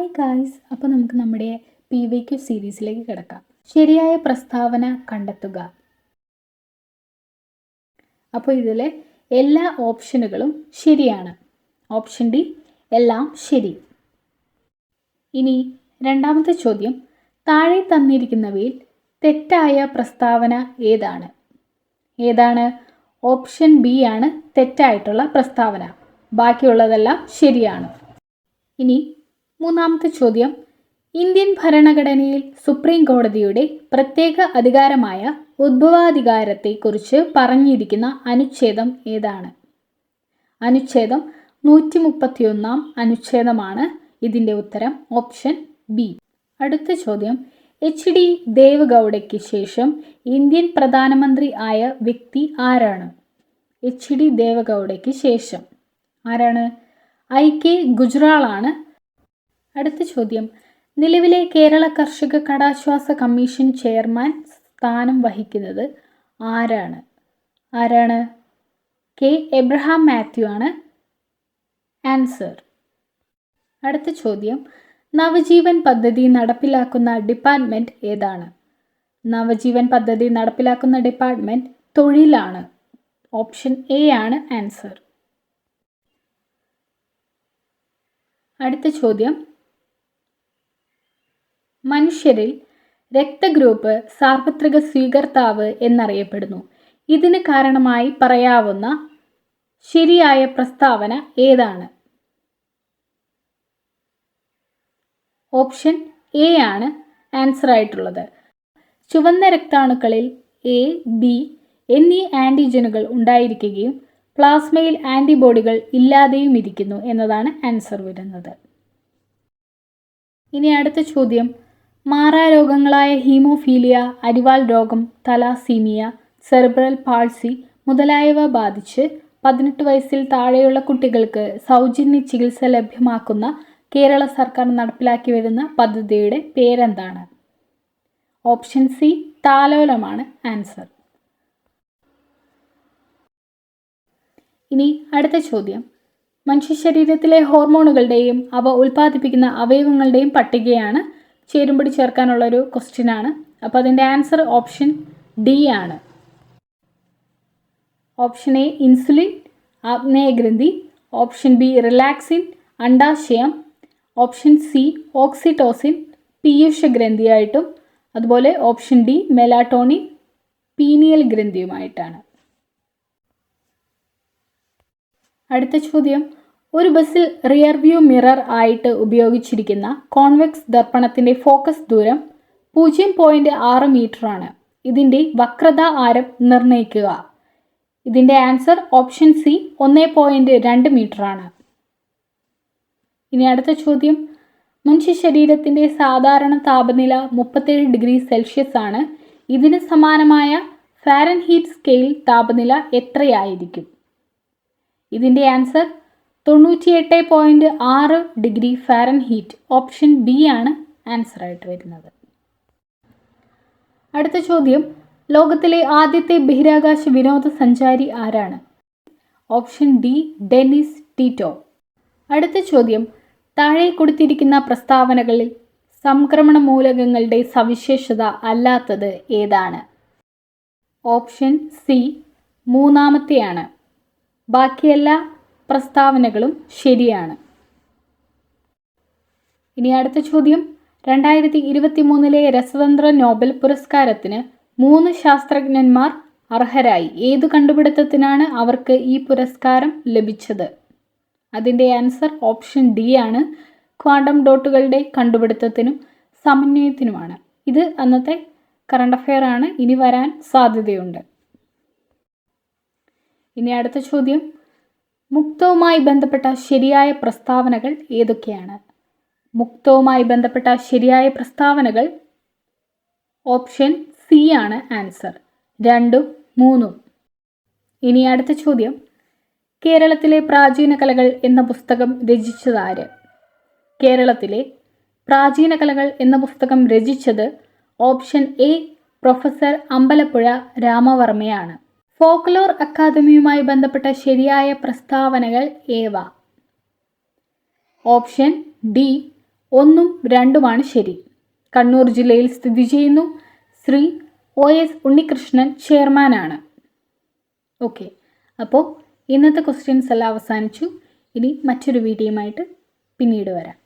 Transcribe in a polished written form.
Hi guys, അപ്പോൾ നമുക്ക് നമ്മുടെ PYQ സീരീസിലേക്ക് കിടക്കാം. ശരിയായ പ്രസ്താവന കണ്ടെത്തുക. അപ്പോൾ ഇതിലെ എല്ലാ ഓപ്ഷനുകളും ശരിയാണ്. ഓപ്ഷൻ ഡി എല്ലാം ശരി. ഇനി രണ്ടാമത്തെ ചോദ്യം, താഴെ തന്നിരിക്കുന്നവയിൽ തെറ്റായ പ്രസ്താവന ഏതാണ്? ഓപ്ഷൻ ബി ആണ് തെറ്റായിട്ടുള്ള പ്രസ്താവന. ബാക്കിയുള്ളതെല്ലാം ശരിയാണ്. ഇനി മൂന്നാമത്തെ ചോദ്യം, ഇന്ത്യൻ ഭരണഘടനയിൽ സുപ്രീം കോടതിയുടെ പ്രത്യേക അധികാരമായ ഉദ്ഭവാധികാരത്തെക്കുറിച്ച് പറഞ്ഞിരിക്കുന്ന അനുച്ഛേദം ഏതാണ്? അനുച്ഛേദം 131 അനുച്ഛേദമാണ് ഇതിൻ്റെ ഉത്തരം. Option B. അടുത്ത ചോദ്യം, HD ദേവഗൗഡയ്ക്ക് ശേഷം ഇന്ത്യൻ പ്രധാനമന്ത്രി ആയ വ്യക്തി ആരാണ്? HD ദേവഗൗഡയ്ക്ക് ശേഷം ആരാണ്? IK ഗുജ്റാളാണ്. അടുത്ത ചോദ്യം, നിലവിലെ കേരള കർഷക കടാശ്വാസ കമ്മീഷൻ ചെയർമാൻ സ്ഥാനം വഹിക്കുന്നത് ആരാണ്? K എബ്രഹാം മാത്യു ആണ് ആൻസർ. അടുത്ത ചോദ്യം, നവജീവൻ പദ്ധതി നടപ്പിലാക്കുന്ന ഡിപ്പാർട്ട്മെൻറ്റ് ഏതാണ്? നവജീവൻ പദ്ധതി നടപ്പിലാക്കുന്ന ഡിപ്പാർട്ട്മെൻറ്റ് തൊഴിലാണ്. ഓപ്ഷൻ എ ആണ് ആൻസർ. അടുത്ത ചോദ്യം, മനുഷ്യരിൽ രക്തഗ്രൂപ്പ് സാർവത്രിക സ്വീകർത്താവ് എന്നറിയപ്പെടുന്നു. ഇതിന് കാരണമായി പറയാവുന്ന ശരിയായ പ്രസ്താവന ഏതാണ്? ഓപ്ഷൻ എ ആണ് ആൻസർ ആയിട്ടുള്ളത്. ചുവന്ന രക്താണുക്കളിൽ A, B എന്നീ ആൻറ്റിജനുകൾ ഉണ്ടായിരിക്കുകയും പ്ലാസ്മയിൽ ആൻറ്റിബോഡികൾ ഇല്ലാതെയും ഇരിക്കുന്നു എന്നതാണ് ആൻസർ വരുന്നത്. ഇനി അടുത്ത ചോദ്യം, മാറാരോഗങ്ങളായ ഹീമോഫീലിയ, അരിവാൾ രോഗം, തലാസീമിയ, സെറിബ്രൽ പാൾസി മുതലായവ ബാധിച്ച് 18 വയസ്സിൽ താഴെയുള്ള കുട്ടികൾക്ക് സൗജന്യ ചികിത്സ ലഭ്യമാക്കുന്ന കേരള സർക്കാർ നടപ്പിലാക്കി വരുന്ന പദ്ധതിയുടെ പേരെന്താണ്? ഓപ്ഷൻ സി താലോലമാണ് ആൻസർ. ഇനി അടുത്ത ചോദ്യം, മനുഷ്യ ശരീരത്തിലെ ഹോർമോണുകളുടെയും അവ ഉൽപ്പാദിപ്പിക്കുന്ന അവയവങ്ങളുടെയും പട്ടികയാണ്. ചേരുംപടി ചേർക്കാനുള്ളൊരു ക്വസ്റ്റ്യനാണ്. അപ്പോൾ അതിൻ്റെ ആൻസർ ഓപ്ഷൻ ഡി ആണ്. ഓപ്ഷൻ എ ഇൻസുലിൻ, ആഗ്നേയഗ്രന്ഥി. ഓപ്ഷൻ ബി റിലാക്സിൻ, അണ്ഡാശയം. ഓപ്ഷൻ സി ഓക്സിറ്റോസിൻ, പീയൂഷഗ്രന്ഥിയായിട്ടും. അതുപോലെ ഓപ്ഷൻ ഡി മെലാറ്റോണിൻ, പീനിയൽ ഗ്രന്ഥിയുമായിട്ടാണ്. അടുത്ത ചോദ്യം, ഒരു ബസ്സിൽ റിയർ വ്യൂ മിറർ ആയിട്ട് ഉപയോഗിച്ചിരിക്കുന്ന കോൺവെക്സ് ദർപ്പണത്തിൻ്റെ ഫോക്കസ് ദൂരം 0.6 മീറ്ററാണ്. ഇതിൻ്റെ വക്രത ആരം നിർണ്ണയിക്കുക. ഇതിൻ്റെ ആൻസർ ഓപ്ഷൻ സി 1.2 മീറ്ററാണ്. ഇനി അടുത്ത ചോദ്യം, മനുഷ്യ ശരീരത്തിൻ്റെ സാധാരണ താപനില 37 ഡിഗ്രി സെൽഷ്യസ് ആണ്. ഇതിന് സമാനമായ ഫാരൻഹീറ്റ് സ്കെയിൽ താപനില എത്രയായിരിക്കും? ഇതിൻ്റെ answer 98.6 degree Fahrenheit. Option B ആണ് ആൻസർ ആയിട്ട് വരുന്നത്. അടുത്ത ചോദ്യം, ലോകത്തിലെ ആദ്യത്തെ ബഹിരാകാശ വിനോദസഞ്ചാരി ആരാണ്? Option D Dennis Tito. അടുത്ത ചോദ്യം, താഴെ കൊടുത്തിരിക്കുന്ന പ്രസ്താവനകളിൽ സംക്രമണ മൂലകങ്ങളുടെ സവിശേഷത അല്ലാത്തത് ഏതാണ്? ഓപ്ഷൻ സി മൂന്നാമത്തെയാണ്. ബാക്കിയെല്ലാ പ്രസ്താവനകളും ശരിയാണ്. ഇനി അടുത്ത ചോദ്യം, 2023 രസതന്ത്ര നോബൽ പുരസ്കാരത്തിന് 3 ശാസ്ത്രജ്ഞന്മാർ അർഹരായി. ഏതു കണ്ടുപിടുത്തത്തിനാണ് അവർക്ക് ഈ പുരസ്കാരം ലഭിച്ചത്? അതിൻ്റെ ആൻസർ ഓപ്ഷൻ ഡി ആണ്. ക്വാണ്ടം ഡോട്ടുകളുടെ കണ്ടുപിടുത്തത്തിനും സമന്വയത്തിനുമാണ്. ഇത് അന്നത്തെ കറണ്ട് അഫെയർ ആണ്, ഇനി വരാൻ സാധ്യതയുണ്ട്. ഇനി അടുത്ത ചോദ്യം, മുക്തവുമായി ബന്ധപ്പെട്ട ശരിയായ പ്രസ്താവനകൾ ഏതൊക്കെയാണ്? മുക്തവുമായി ബന്ധപ്പെട്ട ശരിയായ പ്രസ്താവനകൾ ഓപ്ഷൻ സി ആണ് ആൻസർ. 2ഉം 3ഉം. ഇനി അടുത്ത ചോദ്യം, കേരളത്തിലെ പ്രാചീന കലകൾ എന്ന പുസ്തകം രചിച്ചതാര്? കേരളത്തിലെ പ്രാചീന കലകൾ എന്ന പുസ്തകം രചിച്ചത് ഓപ്ഷൻ എ പ്രൊഫസർ അമ്പലപ്പുഴ രാമവർമ്മയാണ്. ഫോക്ലോർ അക്കാദമിയുമായി ബന്ധപ്പെട്ട ശരിയായ പ്രസ്താവനകൾ ഏവ? ഓപ്ഷൻ ഡി 1ഉം 2ഉമാണ് ശരി. കണ്ണൂർ ജില്ലയിൽ സ്ഥിതി ചെയ്യുന്നു. ശ്രീ OS ഉണ്ണികൃഷ്ണൻ ചെയർമാനാണ്. ഓക്കെ, അപ്പോൾ ഇന്നത്തെ ക്വസ്റ്റ്യൻസ് എല്ലാം അവസാനിച്ചു. ഇനി മറ്റൊരു വീഡിയോയുമായിട്ട് പിന്നീട് വരാം.